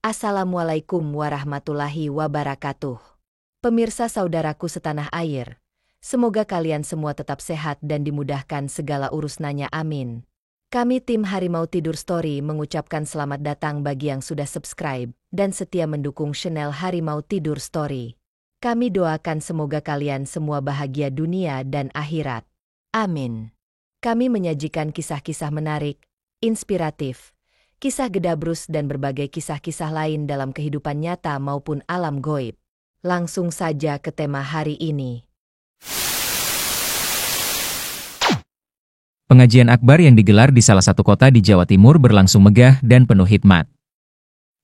Assalamualaikum warahmatullahi wabarakatuh. Pemirsa saudaraku setanah air, semoga kalian semua tetap sehat dan dimudahkan segala urusannya, amin. Kami tim Harimau Tidur Story mengucapkan selamat datang bagi yang sudah subscribe dan setia mendukung channel Harimau Tidur Story. Kami doakan semoga kalian semua bahagia dunia dan akhirat. Amin. Kami menyajikan kisah-kisah menarik, inspiratif, kisah gedabrus dan berbagai kisah-kisah lain dalam kehidupan nyata maupun alam goib. Langsung saja ke tema hari ini. Pengajian akbar yang digelar di salah satu kota di Jawa Timur berlangsung megah dan penuh hikmat.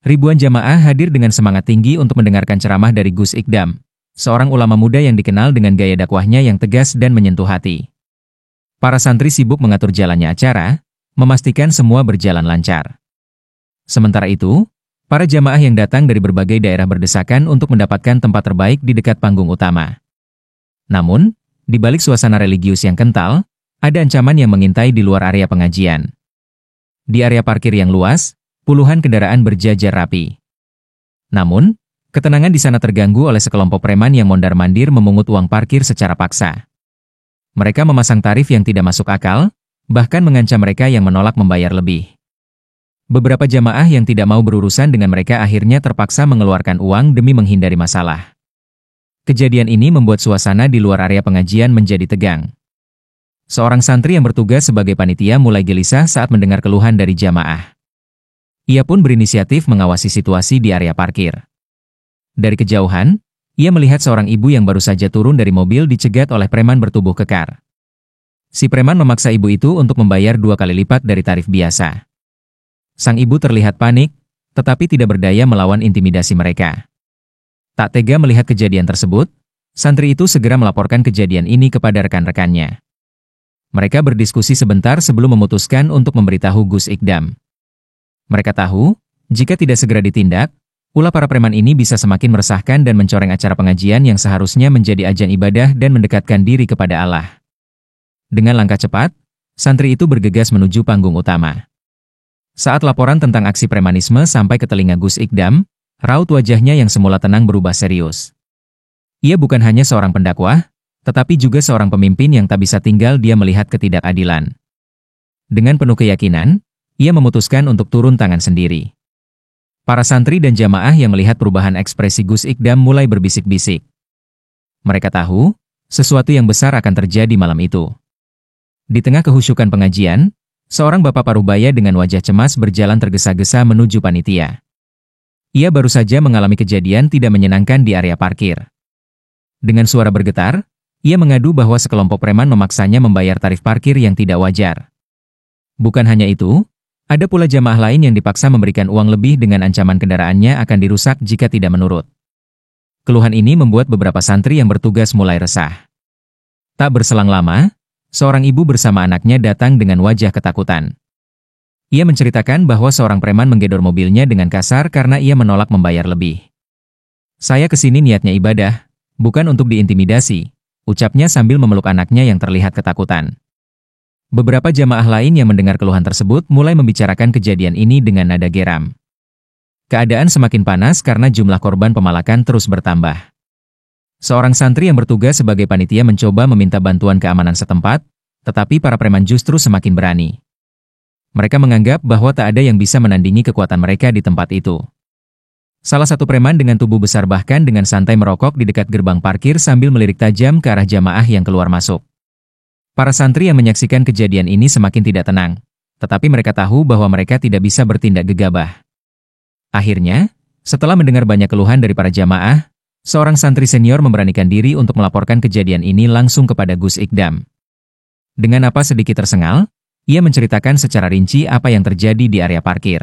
Ribuan jamaah hadir dengan semangat tinggi untuk mendengarkan ceramah dari Gus Ikdam, seorang ulama muda yang dikenal dengan gaya dakwahnya yang tegas dan menyentuh hati. Para santri sibuk mengatur jalannya acara, memastikan semua berjalan lancar. Sementara itu, para jamaah yang datang dari berbagai daerah berdesakan untuk mendapatkan tempat terbaik di dekat panggung utama. Namun, di balik suasana religius yang kental, ada ancaman yang mengintai di luar area pengajian. Di area parkir yang luas, puluhan kendaraan berjajar rapi. Namun, ketenangan di sana terganggu oleh sekelompok preman yang mondar-mandir memungut uang parkir secara paksa. Mereka memasang tarif yang tidak masuk akal, bahkan mengancam mereka yang menolak membayar lebih. Beberapa jamaah yang tidak mau berurusan dengan mereka akhirnya terpaksa mengeluarkan uang demi menghindari masalah. Kejadian ini membuat suasana di luar area pengajian menjadi tegang. Seorang santri yang bertugas sebagai panitia mulai gelisah saat mendengar keluhan dari jamaah. Ia pun berinisiatif mengawasi situasi di area parkir. Dari kejauhan, ia melihat seorang ibu yang baru saja turun dari mobil dicegat oleh preman bertubuh kekar. Si preman memaksa ibu itu untuk membayar 2 kali lipat dari tarif biasa. Sang ibu terlihat panik, tetapi tidak berdaya melawan intimidasi mereka. Tak tega melihat kejadian tersebut, santri itu segera melaporkan kejadian ini kepada rekan-rekannya. Mereka berdiskusi sebentar sebelum memutuskan untuk memberitahu Gus Ikdam. Mereka tahu, jika tidak segera ditindak, ulah para preman ini bisa semakin meresahkan dan mencoreng acara pengajian yang seharusnya menjadi ajang ibadah dan mendekatkan diri kepada Allah. Dengan langkah cepat, santri itu bergegas menuju panggung utama. Saat laporan tentang aksi premanisme sampai ke telinga Gus Ikdam, raut wajahnya yang semula tenang berubah serius. Ia bukan hanya seorang pendakwah, tetapi juga seorang pemimpin yang tak bisa tinggal dia melihat ketidakadilan. Dengan penuh keyakinan, ia memutuskan untuk turun tangan sendiri. Para santri dan jamaah yang melihat perubahan ekspresi Gus Ikdam mulai berbisik-bisik. Mereka tahu, sesuatu yang besar akan terjadi malam itu. Di tengah kehusyukan pengajian, seorang bapak parubaya dengan wajah cemas berjalan tergesa-gesa menuju panitia. Ia baru saja mengalami kejadian tidak menyenangkan di area parkir. Dengan suara bergetar, ia mengadu bahwa sekelompok preman memaksanya membayar tarif parkir yang tidak wajar. Bukan hanya itu, ada pula jamaah lain yang dipaksa memberikan uang lebih dengan ancaman kendaraannya akan dirusak jika tidak menurut. Keluhan ini membuat beberapa santri yang bertugas mulai resah. Tak berselang lama, seorang ibu bersama anaknya datang dengan wajah ketakutan. Ia menceritakan bahwa seorang preman menggedor mobilnya dengan kasar karena ia menolak membayar lebih. "Saya kesini niatnya ibadah, bukan untuk diintimidasi," ucapnya sambil memeluk anaknya yang terlihat ketakutan. Beberapa jamaah lain yang mendengar keluhan tersebut mulai membicarakan kejadian ini dengan nada geram. Keadaan semakin panas karena jumlah korban pemalakan terus bertambah. Seorang santri yang bertugas sebagai panitia mencoba meminta bantuan keamanan setempat, tetapi para preman justru semakin berani. Mereka menganggap bahwa tak ada yang bisa menandingi kekuatan mereka di tempat itu. Salah satu preman dengan tubuh besar bahkan dengan santai merokok di dekat gerbang parkir sambil melirik tajam ke arah jamaah yang keluar masuk. Para santri yang menyaksikan kejadian ini semakin tidak tenang, tetapi mereka tahu bahwa mereka tidak bisa bertindak gegabah. Akhirnya, setelah mendengar banyak keluhan dari para jamaah, seorang santri senior memberanikan diri untuk melaporkan kejadian ini langsung kepada Gus Ikdam. Dengan napas sedikit tersengal, ia menceritakan secara rinci apa yang terjadi di area parkir.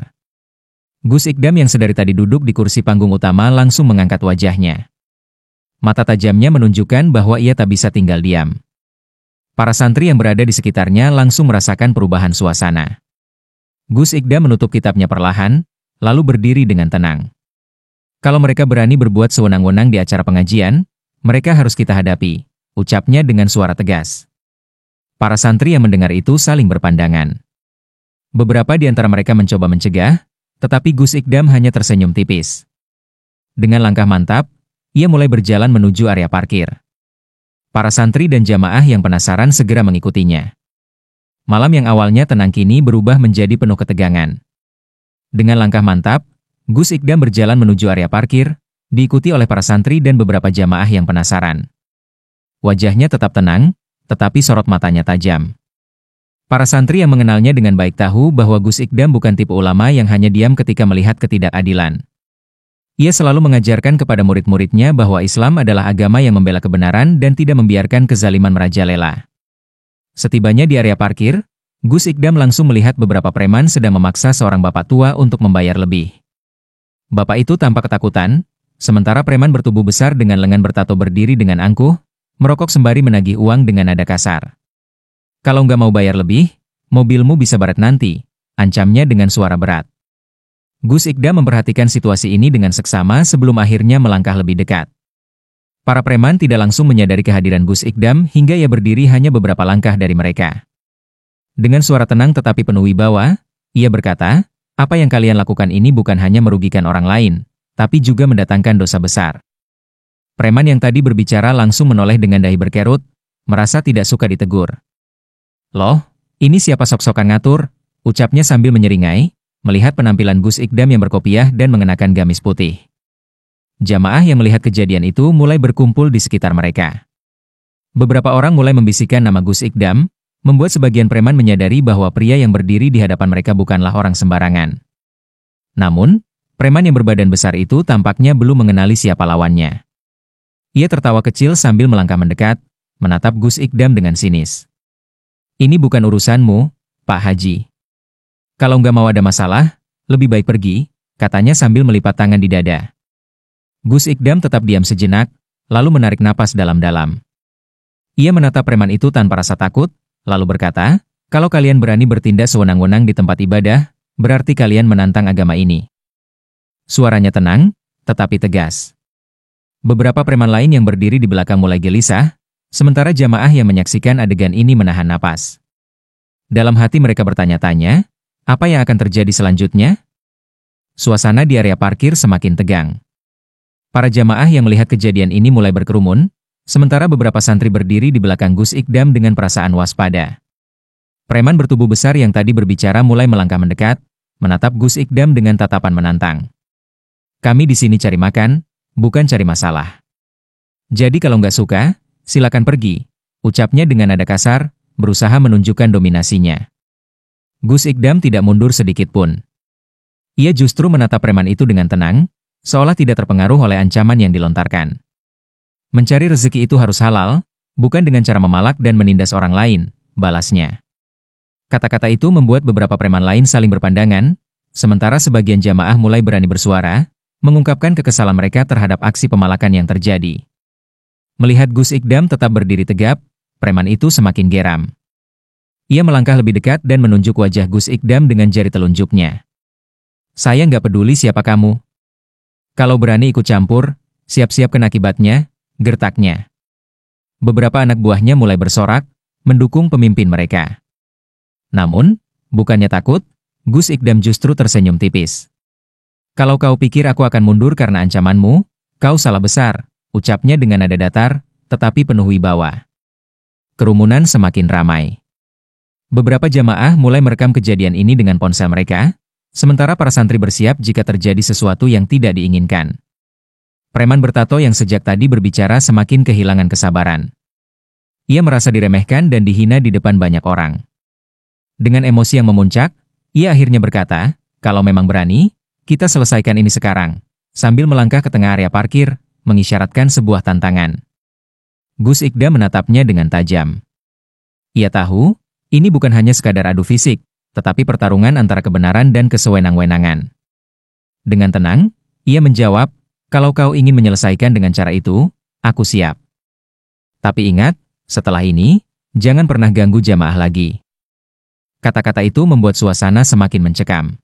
Gus Ikdam yang sedari tadi duduk di kursi panggung utama langsung mengangkat wajahnya. Mata tajamnya menunjukkan bahwa ia tak bisa tinggal diam. Para santri yang berada di sekitarnya langsung merasakan perubahan suasana. Gus Ikdam menutup kitabnya perlahan, lalu berdiri dengan tenang. "Kalau mereka berani berbuat sewenang-wenang di acara pengajian, mereka harus kita hadapi," ucapnya dengan suara tegas. Para santri yang mendengar itu saling berpandangan. Beberapa di antara mereka mencoba mencegah, tetapi Gus Ikdam hanya tersenyum tipis. Dengan langkah mantap, ia mulai berjalan menuju area parkir. Para santri dan jamaah yang penasaran segera mengikutinya. Malam yang awalnya tenang kini berubah menjadi penuh ketegangan. Dengan langkah mantap, Gus Ikdam berjalan menuju area parkir, diikuti oleh para santri dan beberapa jamaah yang penasaran. Wajahnya tetap tenang, tetapi sorot matanya tajam. Para santri yang mengenalnya dengan baik tahu bahwa Gus Ikdam bukan tipe ulama yang hanya diam ketika melihat ketidakadilan. Ia selalu mengajarkan kepada murid-muridnya bahwa Islam adalah agama yang membela kebenaran dan tidak membiarkan kezaliman merajalela. Setibanya di area parkir, Gus Ikdam langsung melihat beberapa preman sedang memaksa seorang bapak tua untuk membayar lebih. Bapak itu tampak ketakutan, sementara preman bertubuh besar dengan lengan bertato berdiri dengan angkuh, merokok sembari menagih uang dengan nada kasar. "Kalau nggak mau bayar lebih, mobilmu bisa baret nanti," ancamnya dengan suara berat. Gus Ikdam memperhatikan situasi ini dengan seksama sebelum akhirnya melangkah lebih dekat. Para preman tidak langsung menyadari kehadiran Gus Ikdam hingga ia berdiri hanya beberapa langkah dari mereka. Dengan suara tenang tetapi penuh wibawa, ia berkata, "Apa yang kalian lakukan ini bukan hanya merugikan orang lain, tapi juga mendatangkan dosa besar." Preman yang tadi berbicara langsung menoleh dengan dahi berkerut, merasa tidak suka ditegur. "Loh, ini siapa sok-sokan ngatur?" ucapnya sambil menyeringai, melihat penampilan Gus Ikdam yang berkopiah dan mengenakan gamis putih. Jamaah yang melihat kejadian itu mulai berkumpul di sekitar mereka. Beberapa orang mulai membisikkan nama Gus Ikdam, membuat sebagian preman menyadari bahwa pria yang berdiri di hadapan mereka bukanlah orang sembarangan. Namun, preman yang berbadan besar itu tampaknya belum mengenali siapa lawannya. Ia tertawa kecil sambil melangkah mendekat, menatap Gus Ikdam dengan sinis. "Ini bukan urusanmu, Pak Haji. Kalau nggak mau ada masalah, lebih baik pergi," katanya sambil melipat tangan di dada. Gus Ikdam tetap diam sejenak, lalu menarik napas dalam-dalam. Ia menatap preman itu tanpa rasa takut, lalu berkata, "Kalau kalian berani bertindak sewenang-wenang di tempat ibadah, berarti kalian menantang agama ini." Suaranya tenang, tetapi tegas. Beberapa preman lain yang berdiri di belakang mulai gelisah, sementara jamaah yang menyaksikan adegan ini menahan napas. Dalam hati mereka bertanya-tanya, apa yang akan terjadi selanjutnya? Suasana di area parkir semakin tegang. Para jamaah yang melihat kejadian ini mulai berkerumun, sementara beberapa santri berdiri di belakang Gus Ikdam dengan perasaan waspada. Preman bertubuh besar yang tadi berbicara mulai melangkah mendekat, menatap Gus Ikdam dengan tatapan menantang. "Kami di sini cari makan, bukan cari masalah. Jadi kalau nggak suka, silakan pergi," ucapnya dengan nada kasar, berusaha menunjukkan dominasinya. Gus Ikdam tidak mundur sedikit pun. Ia justru menatap preman itu dengan tenang, seolah tidak terpengaruh oleh ancaman yang dilontarkan. "Mencari rezeki itu harus halal, bukan dengan cara memalak dan menindas orang lain," balasnya. Kata-kata itu membuat beberapa preman lain saling berpandangan, sementara sebagian jamaah mulai berani bersuara, mengungkapkan kekesalan mereka terhadap aksi pemalakan yang terjadi. Melihat Gus Ikdam tetap berdiri tegap, preman itu semakin geram. Ia melangkah lebih dekat dan menunjuk wajah Gus Ikdam dengan jari telunjuknya. "Saya nggak peduli siapa kamu. Kalau berani ikut campur, siap-siap kena akibatnya," gertaknya. Beberapa anak buahnya mulai bersorak, mendukung pemimpin mereka. Namun, bukannya takut, Gus Ikdam justru tersenyum tipis. "Kalau kau pikir aku akan mundur karena ancamanmu, kau salah besar," ucapnya dengan nada datar, tetapi penuh wibawa. Kerumunan semakin ramai. Beberapa jamaah mulai merekam kejadian ini dengan ponsel mereka, sementara para santri bersiap jika terjadi sesuatu yang tidak diinginkan. Preman bertato yang sejak tadi berbicara semakin kehilangan kesabaran. Ia merasa diremehkan dan dihina di depan banyak orang. Dengan emosi yang memuncak, ia akhirnya berkata, "Kalau memang berani, kita selesaikan ini sekarang," sambil melangkah ke tengah area parkir, mengisyaratkan sebuah tantangan. Gus Ikdam menatapnya dengan tajam. Ia tahu, ini bukan hanya sekadar adu fisik, tetapi pertarungan antara kebenaran dan kesewenang-wenangan. Dengan tenang, ia menjawab, "Kalau kau ingin menyelesaikan dengan cara itu, aku siap. Tapi ingat, setelah ini, jangan pernah ganggu jamaah lagi." Kata-kata itu membuat suasana semakin mencekam.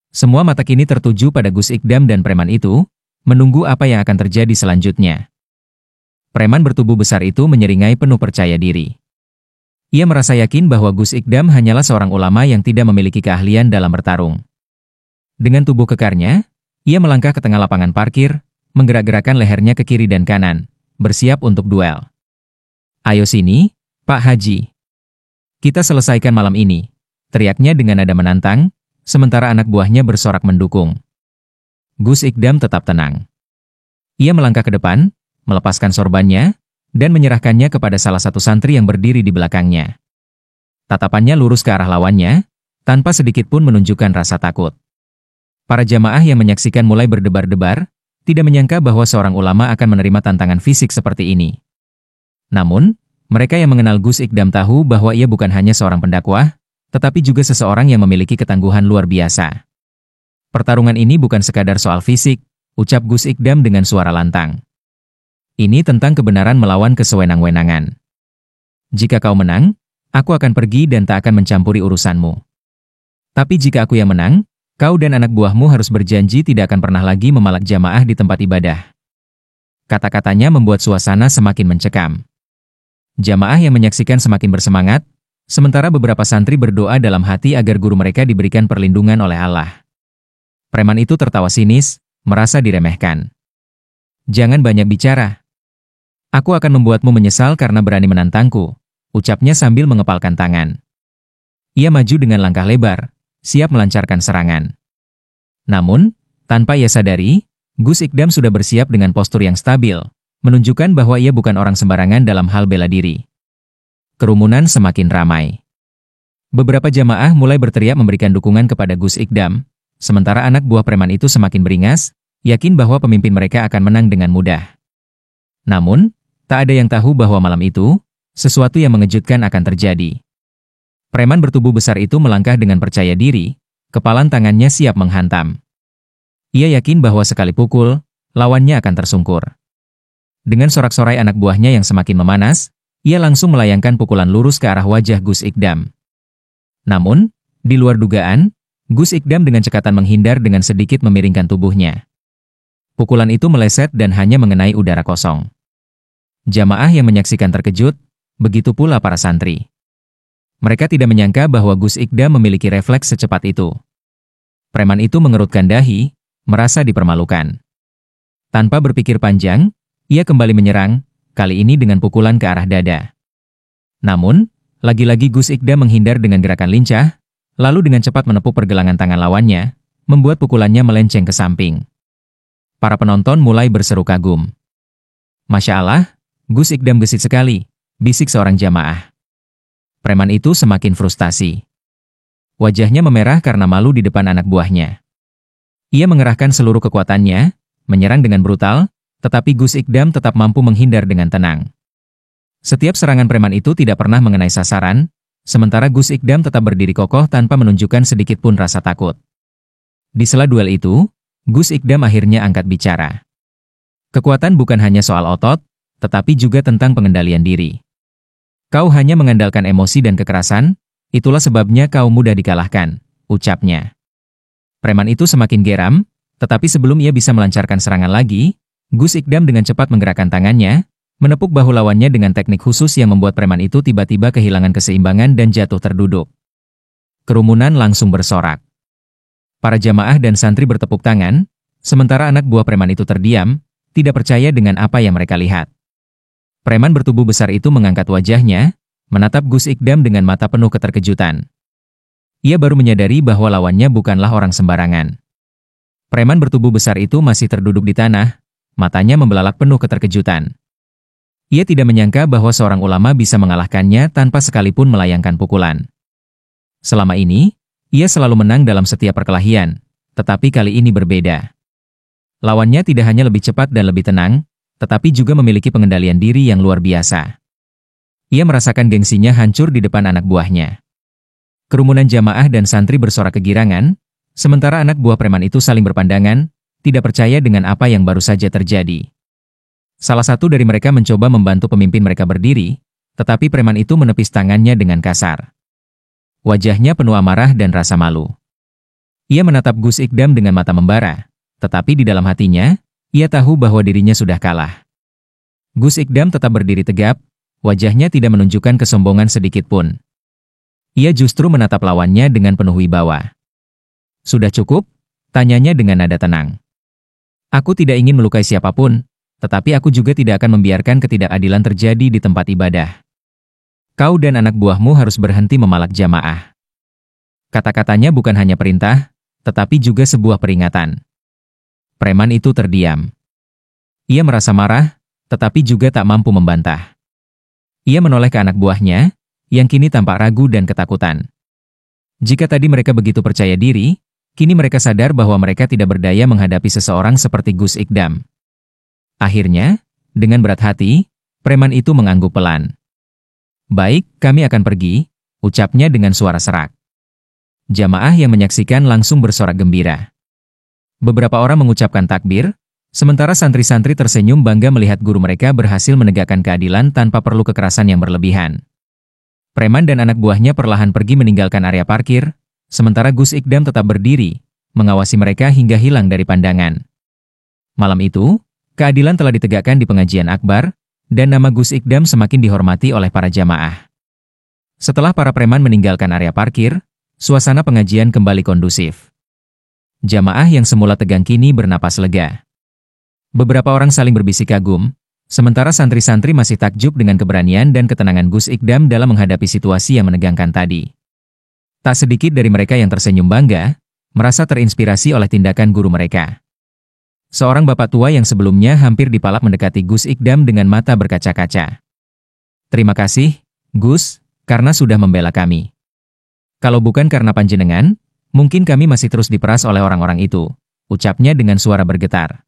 Semua mata kini tertuju pada Gus Ikdam dan preman itu, menunggu apa yang akan terjadi selanjutnya. Preman bertubuh besar itu menyeringai penuh percaya diri. Ia merasa yakin bahwa Gus Ikdam hanyalah seorang ulama yang tidak memiliki keahlian dalam bertarung. Dengan tubuh kekarnya, ia melangkah ke tengah lapangan parkir, menggerak-gerakkan lehernya ke kiri dan kanan, bersiap untuk duel. "Ayo sini, Pak Haji. Kita selesaikan malam ini," teriaknya dengan nada menantang, sementara anak buahnya bersorak mendukung. Gus Ikdam tetap tenang. Ia melangkah ke depan, melepaskan sorbannya, dan menyerahkannya kepada salah satu santri yang berdiri di belakangnya. Tatapannya lurus ke arah lawannya, tanpa sedikit pun menunjukkan rasa takut. Para jamaah yang menyaksikan mulai berdebar-debar, tidak menyangka bahwa seorang ulama akan menerima tantangan fisik seperti ini. Namun, mereka yang mengenal Gus Ikdam tahu bahwa ia bukan hanya seorang pendakwah, tetapi juga seseorang yang memiliki ketangguhan luar biasa. "Pertarungan ini bukan sekadar soal fisik," ucap Gus Ikdam dengan suara lantang. "Ini tentang kebenaran melawan kesewenang-wenangan. Jika kau menang, aku akan pergi dan tak akan mencampuri urusanmu. Tapi jika aku yang menang, kau dan anak buahmu harus berjanji tidak akan pernah lagi memalak jamaah di tempat ibadah." Kata-katanya membuat suasana semakin mencekam. Jamaah yang menyaksikan semakin bersemangat, sementara beberapa santri berdoa dalam hati agar guru mereka diberikan perlindungan oleh Allah. Preman itu tertawa sinis, merasa diremehkan. "Jangan banyak bicara. Aku akan membuatmu menyesal karena berani menantangku," ucapnya sambil mengepalkan tangan. Ia maju dengan langkah lebar, siap melancarkan serangan. Namun, tanpa ia sadari, Gus Ikdam sudah bersiap dengan postur yang stabil, menunjukkan bahwa ia bukan orang sembarangan dalam hal bela diri. Kerumunan semakin ramai. Beberapa jamaah mulai berteriak memberikan dukungan kepada Gus Ikdam, sementara anak buah preman itu semakin beringas, yakin bahwa pemimpin mereka akan menang dengan mudah. Namun, tak ada yang tahu bahwa malam itu, sesuatu yang mengejutkan akan terjadi. Preman bertubuh besar itu melangkah dengan percaya diri, kepalan tangannya siap menghantam. Ia yakin bahwa sekali pukul, lawannya akan tersungkur. Dengan sorak-sorai anak buahnya yang semakin memanas, ia langsung melayangkan pukulan lurus ke arah wajah Gus Ikdam. Namun, di luar dugaan, Gus Ikdam dengan cekatan menghindar dengan sedikit memiringkan tubuhnya. Pukulan itu meleset dan hanya mengenai udara kosong. Jamaah yang menyaksikan terkejut, begitu pula para santri. Mereka tidak menyangka bahwa Gus Ikdam memiliki refleks secepat itu. Preman itu mengerutkan dahi, merasa dipermalukan. Tanpa berpikir panjang, ia kembali menyerang, kali ini dengan pukulan ke arah dada. Namun, lagi-lagi Gus Ikdam menghindar dengan gerakan lincah, lalu dengan cepat menepuk pergelangan tangan lawannya, membuat pukulannya melenceng ke samping. Para penonton mulai berseru kagum. "Masya Allah, Gus Ikdam gesit sekali," bisik seorang jamaah. Preman itu semakin frustasi. Wajahnya memerah karena malu di depan anak buahnya. Ia mengerahkan seluruh kekuatannya, menyerang dengan brutal, tetapi Gus Ikdam tetap mampu menghindar dengan tenang. Setiap serangan preman itu tidak pernah mengenai sasaran, sementara Gus Ikdam tetap berdiri kokoh tanpa menunjukkan sedikit pun rasa takut. Di sela duel itu, Gus Ikdam akhirnya angkat bicara. "Kekuatan bukan hanya soal otot, tetapi juga tentang pengendalian diri. Kau hanya mengandalkan emosi dan kekerasan, itulah sebabnya kau mudah dikalahkan," ucapnya. Preman itu semakin geram, tetapi sebelum ia bisa melancarkan serangan lagi, Gus Ikdam dengan cepat menggerakkan tangannya, menepuk bahu lawannya dengan teknik khusus yang membuat preman itu tiba-tiba kehilangan keseimbangan dan jatuh terduduk. Kerumunan langsung bersorak. Para jamaah dan santri bertepuk tangan, sementara anak buah preman itu terdiam, tidak percaya dengan apa yang mereka lihat. Preman bertubuh besar itu mengangkat wajahnya, menatap Gus Ikdam dengan mata penuh keterkejutan. Ia baru menyadari bahwa lawannya bukanlah orang sembarangan. Preman bertubuh besar itu masih terduduk di tanah, matanya membelalak penuh keterkejutan. Ia tidak menyangka bahwa seorang ulama bisa mengalahkannya tanpa sekalipun melayangkan pukulan. Selama ini, ia selalu menang dalam setiap perkelahian, tetapi kali ini berbeda. Lawannya tidak hanya lebih cepat dan lebih tenang, tetapi juga memiliki pengendalian diri yang luar biasa. Ia merasakan gengsinya hancur di depan anak buahnya. Kerumunan jamaah dan santri bersorak kegirangan, sementara anak buah preman itu saling berpandangan, tidak percaya dengan apa yang baru saja terjadi. Salah satu dari mereka mencoba membantu pemimpin mereka berdiri, tetapi preman itu menepis tangannya dengan kasar. Wajahnya penuh amarah dan rasa malu. Ia menatap Gus Ikdam dengan mata membara, tetapi di dalam hatinya, ia tahu bahwa dirinya sudah kalah. Gus Ikdam tetap berdiri tegap, wajahnya tidak menunjukkan kesombongan sedikit pun. Ia justru menatap lawannya dengan penuh wibawa. "Sudah cukup, Tanyanya dengan nada tenang. Aku tidak ingin melukai siapapun, tetapi aku juga tidak akan membiarkan ketidakadilan terjadi di tempat ibadah. Kau dan anak buahmu harus berhenti memalak jamaah. Kata-katanya bukan hanya perintah, tetapi juga sebuah peringatan. Preman itu terdiam. Ia merasa marah, tetapi juga tak mampu membantah. Ia menoleh ke anak buahnya, yang kini tampak ragu dan ketakutan. Jika tadi mereka begitu percaya diri, kini mereka sadar bahwa mereka tidak berdaya menghadapi seseorang seperti Gus Ikdam. Akhirnya, dengan berat hati, preman itu mengangguk pelan. Baik, kami akan pergi, ucapnya dengan suara serak. Jamaah yang menyaksikan langsung bersorak gembira. Beberapa orang mengucapkan takbir, sementara santri-santri tersenyum bangga melihat guru mereka berhasil menegakkan keadilan tanpa perlu kekerasan yang berlebihan. Preman dan anak buahnya perlahan pergi meninggalkan area parkir, sementara Gus Ikdam tetap berdiri, mengawasi mereka hingga hilang dari pandangan. Malam itu, keadilan telah ditegakkan di pengajian akbar, dan nama Gus Ikdam semakin dihormati oleh para jamaah. Setelah para preman meninggalkan area parkir, suasana pengajian kembali kondusif. Jamaah yang semula tegang kini bernapas lega. Beberapa orang saling berbisik kagum, sementara santri-santri masih takjub dengan keberanian dan ketenangan Gus Ikdam dalam menghadapi situasi yang menegangkan tadi. Tak sedikit dari mereka yang tersenyum bangga, merasa terinspirasi oleh tindakan guru mereka. Seorang bapak tua yang sebelumnya hampir dipalak mendekati Gus Ikdam dengan mata berkaca-kaca. Terima kasih, Gus, karena sudah membela kami. Kalau bukan karena panjenengan, mungkin kami masih terus diperas oleh orang-orang itu, ucapnya dengan suara bergetar.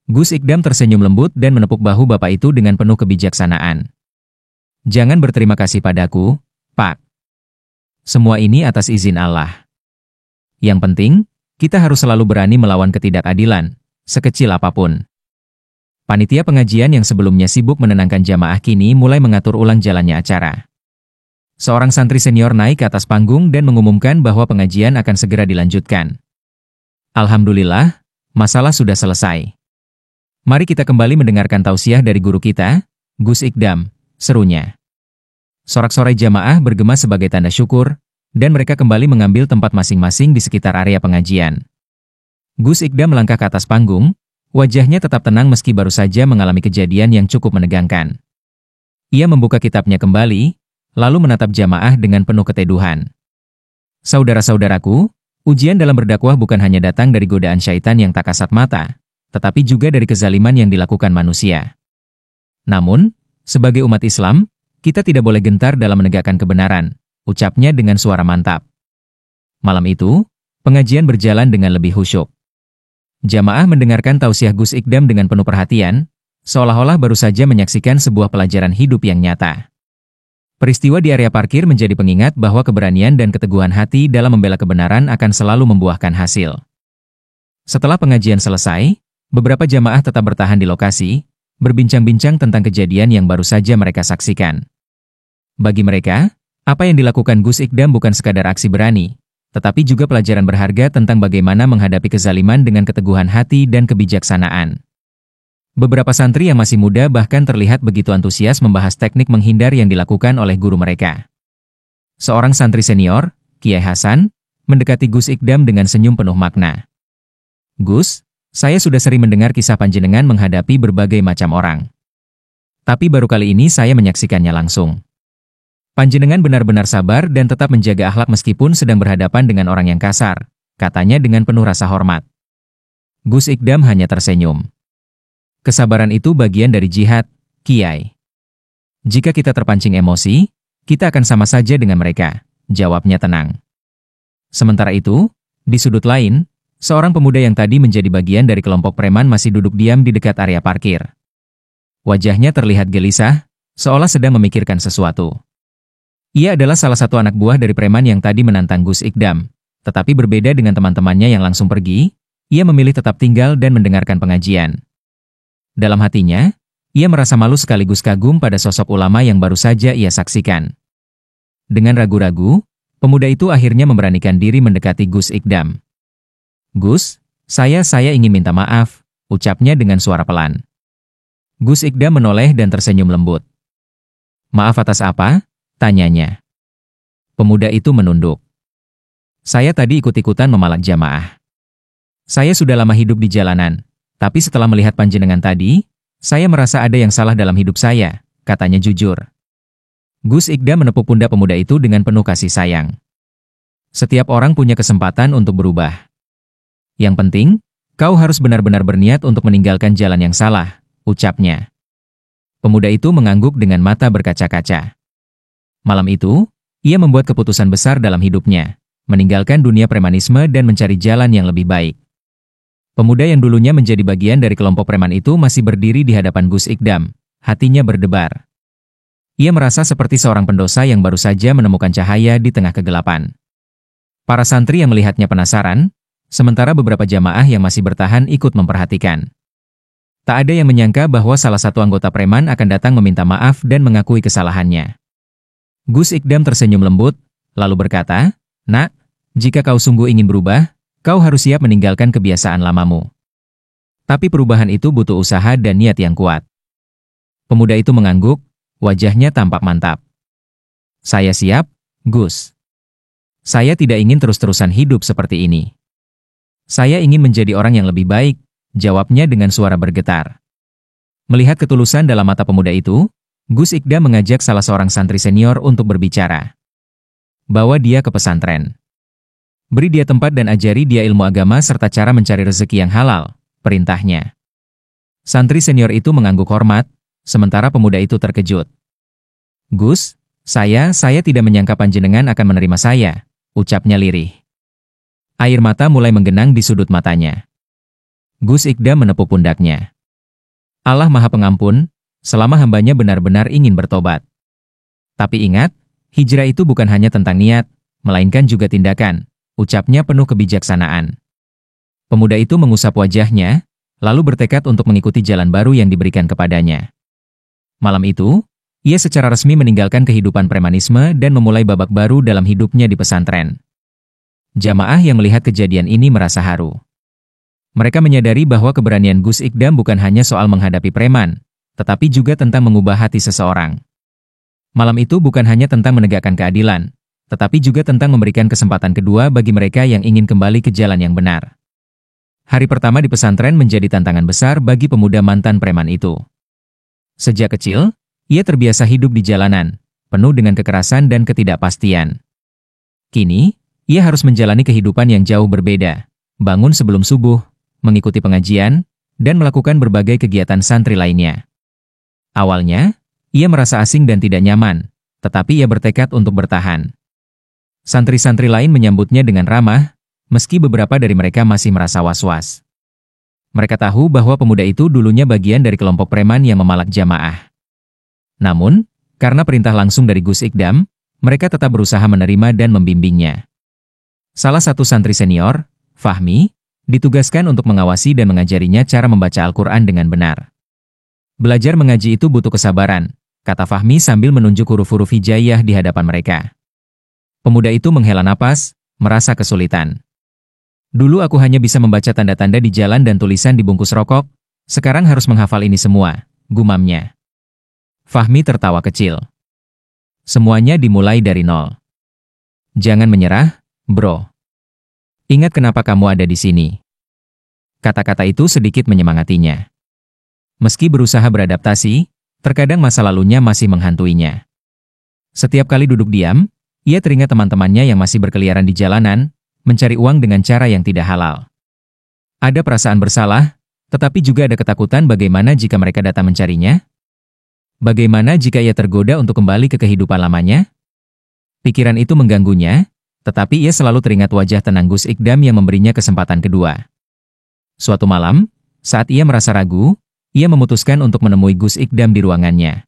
Gus Ikdam tersenyum lembut dan menepuk bahu bapak itu dengan penuh kebijaksanaan. Jangan berterima kasih padaku, Pak. Semua ini atas izin Allah. Yang penting, kita harus selalu berani melawan ketidakadilan, sekecil apapun. Panitia pengajian yang sebelumnya sibuk menenangkan jamaah kini mulai mengatur ulang jalannya acara. Seorang santri senior naik ke atas panggung dan mengumumkan bahwa pengajian akan segera dilanjutkan. Alhamdulillah, masalah sudah selesai. Mari kita kembali mendengarkan tausiah dari guru kita, Gus Ikdam, serunya. Sorak-sorai jamaah bergema sebagai tanda syukur, dan mereka kembali mengambil tempat masing-masing di sekitar area pengajian. Gus Ikdam melangkah ke atas panggung, wajahnya tetap tenang meski baru saja mengalami kejadian yang cukup menegangkan. Ia membuka kitabnya kembali, lalu menatap jamaah dengan penuh keteduhan. Saudara-saudaraku, ujian dalam berdakwah bukan hanya datang dari godaan syaitan yang tak kasat mata, tetapi juga dari kezaliman yang dilakukan manusia. Namun, sebagai umat Islam, kita tidak boleh gentar dalam menegakkan kebenaran, ucapnya dengan suara mantap. Malam itu, pengajian berjalan dengan lebih khusyuk. Jamaah mendengarkan tausiah Gus Ikdam dengan penuh perhatian, seolah-olah baru saja menyaksikan sebuah pelajaran hidup yang nyata. Peristiwa di area parkir menjadi pengingat bahwa keberanian dan keteguhan hati dalam membela kebenaran akan selalu membuahkan hasil. Setelah pengajian selesai, beberapa jamaah tetap bertahan di lokasi, berbincang-bincang tentang kejadian yang baru saja mereka saksikan. Bagi mereka, apa yang dilakukan Gus Ikdam bukan sekadar aksi berani, tetapi juga pelajaran berharga tentang bagaimana menghadapi kezaliman dengan keteguhan hati dan kebijaksanaan. Beberapa santri yang masih muda bahkan terlihat begitu antusias membahas teknik menghindar yang dilakukan oleh guru mereka. Seorang santri senior, Kiai Hasan, mendekati Gus Ikdam dengan senyum penuh makna. Gus, saya sudah sering mendengar kisah panjenengan menghadapi berbagai macam orang. Tapi baru kali ini saya menyaksikannya langsung. Panjenengan benar-benar sabar dan tetap menjaga akhlak meskipun sedang berhadapan dengan orang yang kasar, katanya dengan penuh rasa hormat. Gus Ikdam hanya tersenyum. Kesabaran itu bagian dari jihad, Kiai. Jika kita terpancing emosi, kita akan sama saja dengan mereka, jawabnya tenang. Sementara itu, di sudut lain, seorang pemuda yang tadi menjadi bagian dari kelompok preman masih duduk diam di dekat area parkir. Wajahnya terlihat gelisah, seolah sedang memikirkan sesuatu. Ia adalah salah satu anak buah dari preman yang tadi menantang Gus Ikdam, tetapi berbeda dengan teman-temannya yang langsung pergi, ia memilih tetap tinggal dan mendengarkan pengajian. Dalam hatinya, ia merasa malu sekaligus kagum pada sosok ulama yang baru saja ia saksikan. Dengan ragu-ragu, pemuda itu akhirnya memberanikan diri mendekati Gus Ikdam. Gus, saya ingin minta maaf, ucapnya dengan suara pelan. Gus Ikdam menoleh dan tersenyum lembut. Maaf atas apa? Tanyanya. Pemuda itu menunduk. Saya tadi ikut-ikutan memalak jamaah. Saya sudah lama hidup di jalanan, tapi setelah melihat panjenengan tadi, saya merasa ada yang salah dalam hidup saya, katanya jujur. Gus Ikdam menepuk pundak pemuda itu dengan penuh kasih sayang. Setiap orang punya kesempatan untuk berubah. Yang penting, kau harus benar-benar berniat untuk meninggalkan jalan yang salah, ucapnya. Pemuda itu mengangguk dengan mata berkaca-kaca. Malam itu, ia membuat keputusan besar dalam hidupnya, meninggalkan dunia premanisme dan mencari jalan yang lebih baik. Pemuda yang dulunya menjadi bagian dari kelompok preman itu masih berdiri di hadapan Gus Ikdam, hatinya berdebar. Ia merasa seperti seorang pendosa yang baru saja menemukan cahaya di tengah kegelapan. Para santri yang melihatnya penasaran, sementara beberapa jamaah yang masih bertahan ikut memperhatikan. Tak ada yang menyangka bahwa salah satu anggota preman akan datang meminta maaf dan mengakui kesalahannya. Gus Ikdam tersenyum lembut, lalu berkata, "Nak, jika kau sungguh ingin berubah, kau harus siap meninggalkan kebiasaan lamamu. Tapi perubahan itu butuh usaha dan niat yang kuat." Pemuda itu mengangguk, wajahnya tampak mantap. "Saya siap, Gus. Saya tidak ingin terus-terusan hidup seperti ini. Saya ingin menjadi orang yang lebih baik," jawabnya dengan suara bergetar. Melihat ketulusan dalam mata pemuda itu, Gus Ikdam mengajak salah seorang santri senior untuk berbicara. "Bawa dia ke pesantren. Beri dia tempat dan ajari dia ilmu agama serta cara mencari rezeki yang halal," perintahnya. Santri senior itu mengangguk hormat, sementara pemuda itu terkejut. "Gus, saya tidak menyangka panjenengan akan menerima saya," ucapnya lirih. Air mata mulai menggenang di sudut matanya. Gus Ikdam menepuk pundaknya. "Allah Maha Pengampun, selama hambanya benar-benar ingin bertobat. Tapi ingat, hijrah itu bukan hanya tentang niat, melainkan juga tindakan," ucapnya penuh kebijaksanaan. Pemuda itu mengusap wajahnya, lalu bertekad untuk mengikuti jalan baru yang diberikan kepadanya. Malam itu, ia secara resmi meninggalkan kehidupan premanisme dan memulai babak baru dalam hidupnya di pesantren. Jamaah yang melihat kejadian ini merasa haru. Mereka menyadari bahwa keberanian Gus Ikdam bukan hanya soal menghadapi preman, tetapi juga tentang mengubah hati seseorang. Malam itu bukan hanya tentang menegakkan keadilan, tetapi juga tentang memberikan kesempatan kedua bagi mereka yang ingin kembali ke jalan yang benar. Hari pertama di pesantren menjadi tantangan besar bagi pemuda mantan preman itu. Sejak kecil, ia terbiasa hidup di jalanan, penuh dengan kekerasan dan ketidakpastian. Kini, ia harus menjalani kehidupan yang jauh berbeda, bangun sebelum subuh, mengikuti pengajian, dan melakukan berbagai kegiatan santri lainnya. Awalnya, ia merasa asing dan tidak nyaman, tetapi ia bertekad untuk bertahan. Santri-santri lain menyambutnya dengan ramah, meski beberapa dari mereka masih merasa was-was. Mereka tahu bahwa pemuda itu dulunya bagian dari kelompok preman yang memalak jamaah. Namun, karena perintah langsung dari Gus Ikdam, mereka tetap berusaha menerima dan membimbingnya. Salah satu santri senior, Fahmi, ditugaskan untuk mengawasi dan mengajarinya cara membaca Al-Quran dengan benar. "Belajar mengaji itu butuh kesabaran," kata Fahmi sambil menunjuk huruf-huruf hijaiyah di hadapan mereka. Pemuda itu menghela napas, merasa kesulitan. "Dulu aku hanya bisa membaca tanda-tanda di jalan dan tulisan di bungkus rokok, sekarang harus menghafal ini semua," gumamnya. Fahmi tertawa kecil. "Semuanya dimulai dari nol. Jangan menyerah, bro. Ingat kenapa kamu ada di sini." Kata-kata itu sedikit menyemangatinya. Meski berusaha beradaptasi, terkadang masa lalunya masih menghantuinya. Setiap kali duduk diam, ia teringat teman-temannya yang masih berkeliaran di jalanan, mencari uang dengan cara yang tidak halal. Ada perasaan bersalah, tetapi juga ada ketakutan bagaimana jika mereka datang mencarinya? Bagaimana jika ia tergoda untuk kembali ke kehidupan lamanya? Pikiran itu mengganggunya, tetapi ia selalu teringat wajah tenang Gus Ikdam yang memberinya kesempatan kedua. Suatu malam, saat ia merasa ragu, ia memutuskan untuk menemui Gus Ikdam di ruangannya.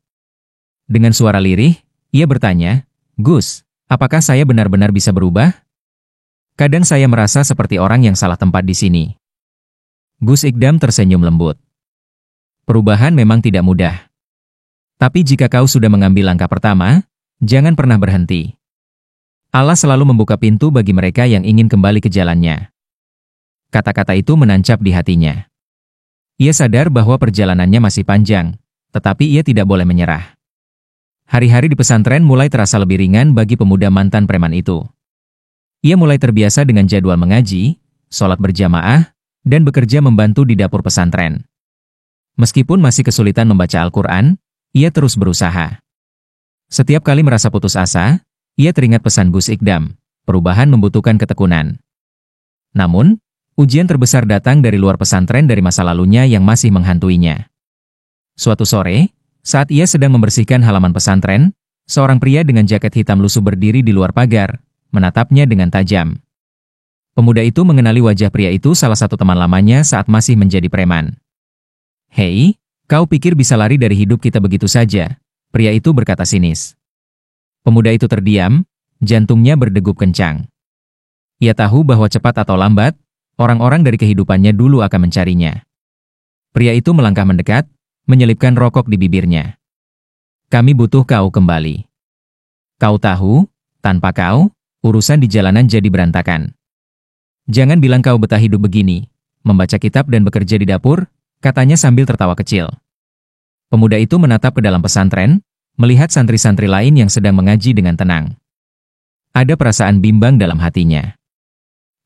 Dengan suara lirih, ia bertanya, "Gus, apakah saya benar-benar bisa berubah? Kadang saya merasa seperti orang yang salah tempat di sini." Gus Ikdam tersenyum lembut. "Perubahan memang tidak mudah. Tapi jika kau sudah mengambil langkah pertama, jangan pernah berhenti. Allah selalu membuka pintu bagi mereka yang ingin kembali ke jalannya." Kata-kata itu menancap di hatinya. Ia sadar bahwa perjalanannya masih panjang, tetapi ia tidak boleh menyerah. Hari-hari di pesantren mulai terasa lebih ringan bagi pemuda mantan preman itu. Ia mulai terbiasa dengan jadwal mengaji, sholat berjamaah, dan bekerja membantu di dapur pesantren. Meskipun masih kesulitan membaca Al-Quran, ia terus berusaha. Setiap kali merasa putus asa, ia teringat pesan Gus Ikdam, perubahan membutuhkan ketekunan. Namun, ujian terbesar datang dari luar pesantren dari masa lalunya yang masih menghantuinya. Suatu sore, saat ia sedang membersihkan halaman pesantren, seorang pria dengan jaket hitam lusuh berdiri di luar pagar, menatapnya dengan tajam. Pemuda itu mengenali wajah pria itu salah satu teman lamanya saat masih menjadi preman. "Hei, kau pikir bisa lari dari hidup kita begitu saja?" Pria itu berkata sinis. Pemuda itu terdiam, jantungnya berdegup kencang. Ia tahu bahwa cepat atau lambat, orang-orang dari kehidupannya dulu akan mencarinya. Pria itu melangkah mendekat, menyelipkan rokok di bibirnya. "Kami butuh kau kembali. Kau tahu, tanpa kau, urusan di jalanan jadi berantakan. Jangan bilang kau betah hidup begini, membaca kitab dan bekerja di dapur," katanya sambil tertawa kecil. Pemuda itu menatap ke dalam pesantren, melihat santri-santri lain yang sedang mengaji dengan tenang. Ada perasaan bimbang dalam hatinya.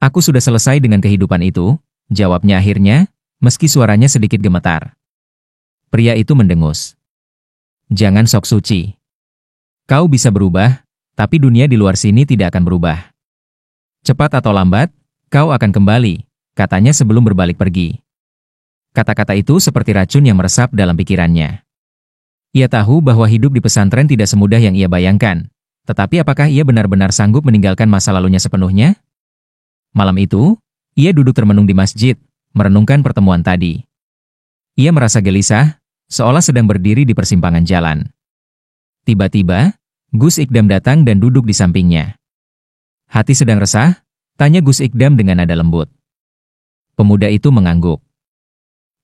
"Aku sudah selesai dengan kehidupan itu," jawabnya akhirnya, meski suaranya sedikit gemetar. Pria itu mendengus. "Jangan sok suci. Kau bisa berubah, tapi dunia di luar sini tidak akan berubah. Cepat atau lambat, kau akan kembali," katanya sebelum berbalik pergi. Kata-kata itu seperti racun yang meresap dalam pikirannya. Ia tahu bahwa hidup di pesantren tidak semudah yang ia bayangkan, tetapi apakah ia benar-benar sanggup meninggalkan masa lalunya sepenuhnya? Malam itu, ia duduk termenung di masjid, merenungkan pertemuan tadi. Ia merasa gelisah, seolah sedang berdiri di persimpangan jalan. Tiba-tiba, Gus Ikdam datang dan duduk di sampingnya. "Hati sedang resah?" tanya Gus Ikdam dengan nada lembut. Pemuda itu mengangguk.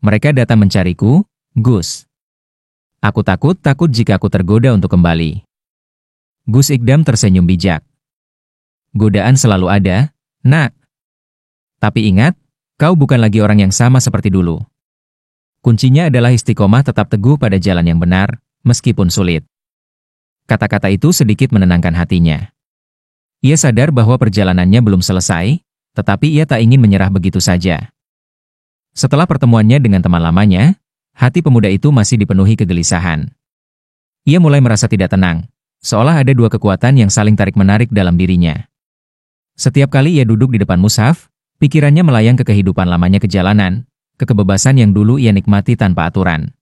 "Mereka datang mencariku, Gus. Aku takut jika aku tergoda untuk kembali." Gus Ikdam tersenyum bijak. "Godaan selalu ada, nak. Tapi ingat, kau bukan lagi orang yang sama seperti dulu. Kuncinya adalah istiqomah tetap teguh pada jalan yang benar, meskipun sulit." Kata-kata itu sedikit menenangkan hatinya. Ia sadar bahwa perjalanannya belum selesai, tetapi ia tak ingin menyerah begitu saja. Setelah pertemuannya dengan teman lamanya, hati pemuda itu masih dipenuhi kegelisahan. Ia mulai merasa tidak tenang, seolah ada dua kekuatan yang saling tarik-menarik dalam dirinya. Setiap kali ia duduk di depan mushaf, pikirannya melayang ke kehidupan lamanya ke jalanan, ke kebebasan yang dulu ia nikmati tanpa aturan.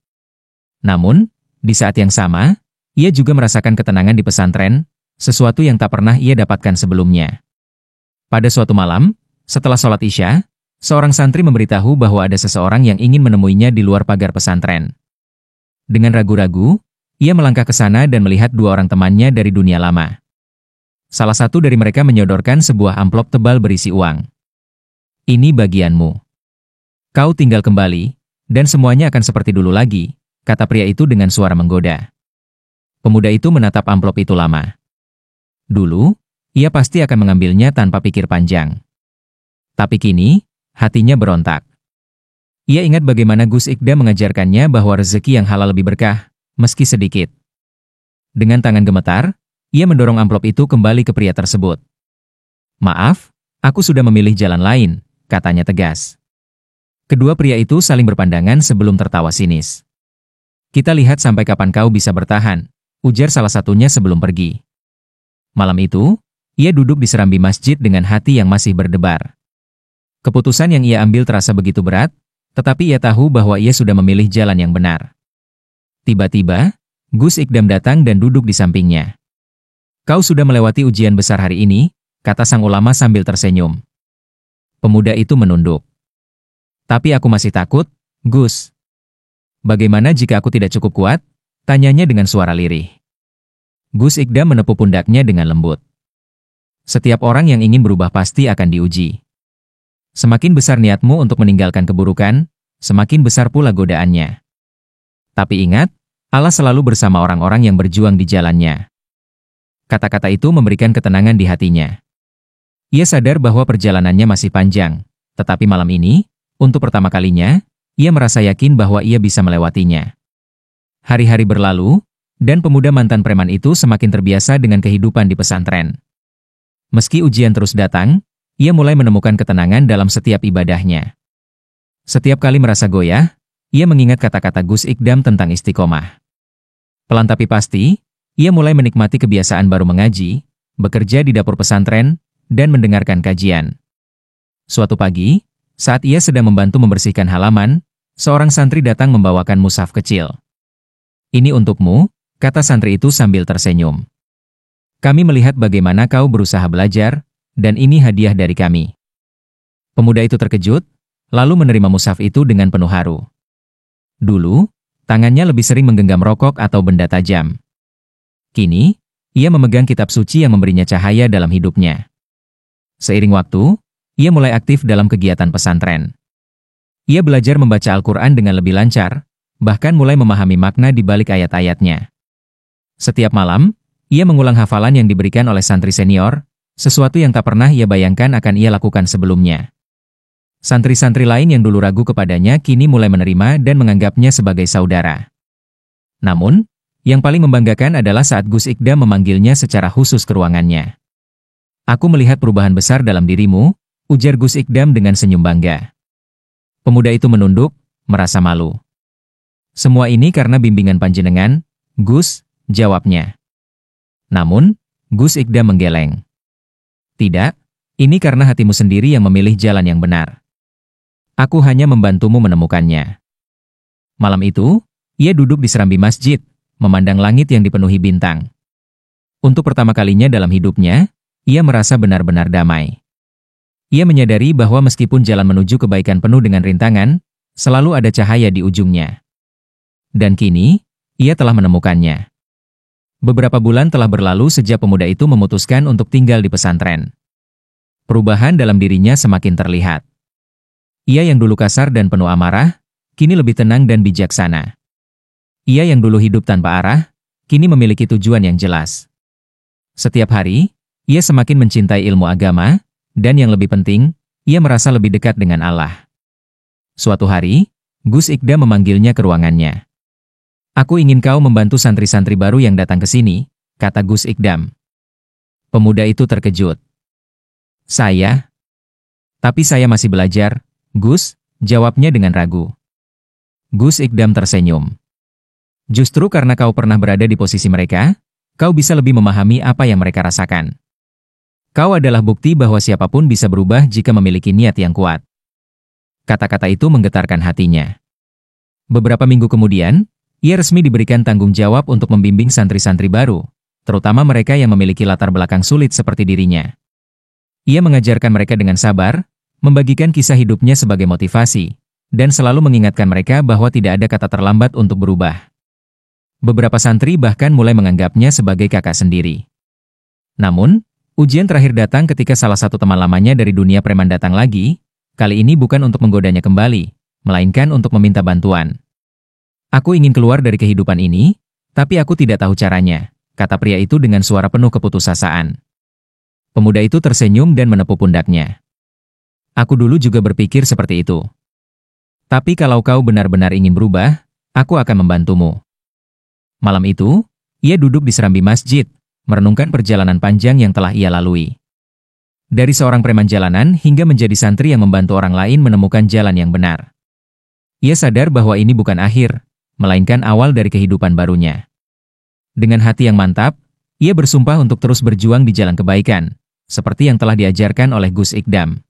Namun, di saat yang sama, ia juga merasakan ketenangan di pesantren, sesuatu yang tak pernah ia dapatkan sebelumnya. Pada suatu malam, setelah sholat Isya, seorang santri memberitahu bahwa ada seseorang yang ingin menemuinya di luar pagar pesantren. Dengan ragu-ragu, ia melangkah ke sana dan melihat dua orang temannya dari dunia lama. Salah satu dari mereka menyodorkan sebuah amplop tebal berisi uang. "Ini bagianmu. Kau tinggal kembali, dan semuanya akan seperti dulu lagi," kata pria itu dengan suara menggoda. Pemuda itu menatap amplop itu lama. Dulu, ia pasti akan mengambilnya tanpa pikir panjang. Tapi kini, hatinya berontak. Ia ingat bagaimana Gus Ikdam mengajarkannya bahwa rezeki yang halal lebih berkah, meski sedikit. Dengan tangan gemetar, ia mendorong amplop itu kembali ke pria tersebut. "Maaf, aku sudah memilih jalan lain," katanya tegas. Kedua pria itu saling berpandangan sebelum tertawa sinis. "Kita lihat sampai kapan kau bisa bertahan," ujar salah satunya sebelum pergi. Malam itu, ia duduk di serambi masjid dengan hati yang masih berdebar. Keputusan yang ia ambil terasa begitu berat, tetapi ia tahu bahwa ia sudah memilih jalan yang benar. Tiba-tiba, Gus Ikdam datang dan duduk di sampingnya. "Kau sudah melewati ujian besar hari ini," kata sang ulama sambil tersenyum. Pemuda itu menunduk. "Tapi aku masih takut, Gus." "Bagaimana jika aku tidak cukup kuat?" tanyanya dengan suara lirih. Gus Ikdam menepuk pundaknya dengan lembut. "Setiap orang yang ingin berubah pasti akan diuji. Semakin besar niatmu untuk meninggalkan keburukan, semakin besar pula godaannya. Tapi ingat, Allah selalu bersama orang-orang yang berjuang di jalannya." Kata-kata itu memberikan ketenangan di hatinya. Ia sadar bahwa perjalanannya masih panjang, tetapi malam ini, untuk pertama kalinya, ia merasa yakin bahwa ia bisa melewatinya. Hari-hari berlalu, dan pemuda mantan preman itu semakin terbiasa dengan kehidupan di pesantren. Meski ujian terus datang, ia mulai menemukan ketenangan dalam setiap ibadahnya. Setiap kali merasa goyah, ia mengingat kata-kata Gus Ikdam tentang istiqomah. Pelan tapi pasti, ia mulai menikmati kebiasaan baru mengaji, bekerja di dapur pesantren, dan mendengarkan kajian. Suatu pagi, saat ia sedang membantu membersihkan halaman, seorang santri datang membawakan mushaf kecil. "Ini untukmu," kata santri itu sambil tersenyum. "Kami melihat bagaimana kau berusaha belajar, dan ini hadiah dari kami." Pemuda itu terkejut, lalu menerima mushaf itu dengan penuh haru. Dulu, tangannya lebih sering menggenggam rokok atau benda tajam. Kini, ia memegang kitab suci yang memberinya cahaya dalam hidupnya. Seiring waktu, ia mulai aktif dalam kegiatan pesantren. Ia belajar membaca Al-Quran dengan lebih lancar, bahkan mulai memahami makna di balik ayat-ayatnya. Setiap malam, ia mengulang hafalan yang diberikan oleh santri senior, sesuatu yang tak pernah ia bayangkan akan ia lakukan sebelumnya. Santri-santri lain yang dulu ragu kepadanya kini mulai menerima dan menganggapnya sebagai saudara. Namun, yang paling membanggakan adalah saat Gus Ikdam memanggilnya secara khusus ke ruangannya. "Aku melihat perubahan besar dalam dirimu," ujar Gus Ikdam dengan senyum bangga. Pemuda itu menunduk, merasa malu. "Semua ini karena bimbingan panjenengan, Gus," jawabnya. Namun, Gus Ikdam menggeleng. "Tidak, ini karena hatimu sendiri yang memilih jalan yang benar. Aku hanya membantumu menemukannya." Malam itu, ia duduk di serambi masjid, memandang langit yang dipenuhi bintang. Untuk pertama kalinya dalam hidupnya, ia merasa benar-benar damai. Ia menyadari bahwa meskipun jalan menuju kebaikan penuh dengan rintangan, selalu ada cahaya di ujungnya. Dan kini, ia telah menemukannya. Beberapa bulan telah berlalu sejak pemuda itu memutuskan untuk tinggal di pesantren. Perubahan dalam dirinya semakin terlihat. Ia yang dulu kasar dan penuh amarah, kini lebih tenang dan bijaksana. Ia yang dulu hidup tanpa arah, kini memiliki tujuan yang jelas. Setiap hari, ia semakin mencintai ilmu agama, dan yang lebih penting, ia merasa lebih dekat dengan Allah. Suatu hari, Gus Ikdam memanggilnya ke ruangannya. "Aku ingin kau membantu santri-santri baru yang datang ke sini," kata Gus Ikdam. Pemuda itu terkejut. "Saya? Tapi saya masih belajar, Gus," jawabnya dengan ragu. Gus Ikdam tersenyum. "Justru karena kau pernah berada di posisi mereka, kau bisa lebih memahami apa yang mereka rasakan. Kau adalah bukti bahwa siapapun bisa berubah jika memiliki niat yang kuat." Kata-kata itu menggetarkan hatinya. Beberapa minggu kemudian, ia resmi diberikan tanggung jawab untuk membimbing santri-santri baru, terutama mereka yang memiliki latar belakang sulit seperti dirinya. Ia mengajarkan mereka dengan sabar, membagikan kisah hidupnya sebagai motivasi, dan selalu mengingatkan mereka bahwa tidak ada kata terlambat untuk berubah. Beberapa santri bahkan mulai menganggapnya sebagai kakak sendiri. Namun, ujian terakhir datang ketika salah satu teman lamanya dari dunia preman datang lagi, kali ini bukan untuk menggodanya kembali, melainkan untuk meminta bantuan. "Aku ingin keluar dari kehidupan ini, tapi aku tidak tahu caranya," kata pria itu dengan suara penuh keputusasaan. Pemuda itu tersenyum dan menepuk pundaknya. "Aku dulu juga berpikir seperti itu. Tapi kalau kau benar-benar ingin berubah, aku akan membantumu." Malam itu, ia duduk di serambi masjid, merenungkan perjalanan panjang yang telah ia lalui. Dari seorang preman jalanan hingga menjadi santri yang membantu orang lain menemukan jalan yang benar. Ia sadar bahwa ini bukan akhir, melainkan awal dari kehidupan barunya. Dengan hati yang mantap, ia bersumpah untuk terus berjuang di jalan kebaikan, seperti yang telah diajarkan oleh Gus Ikdam.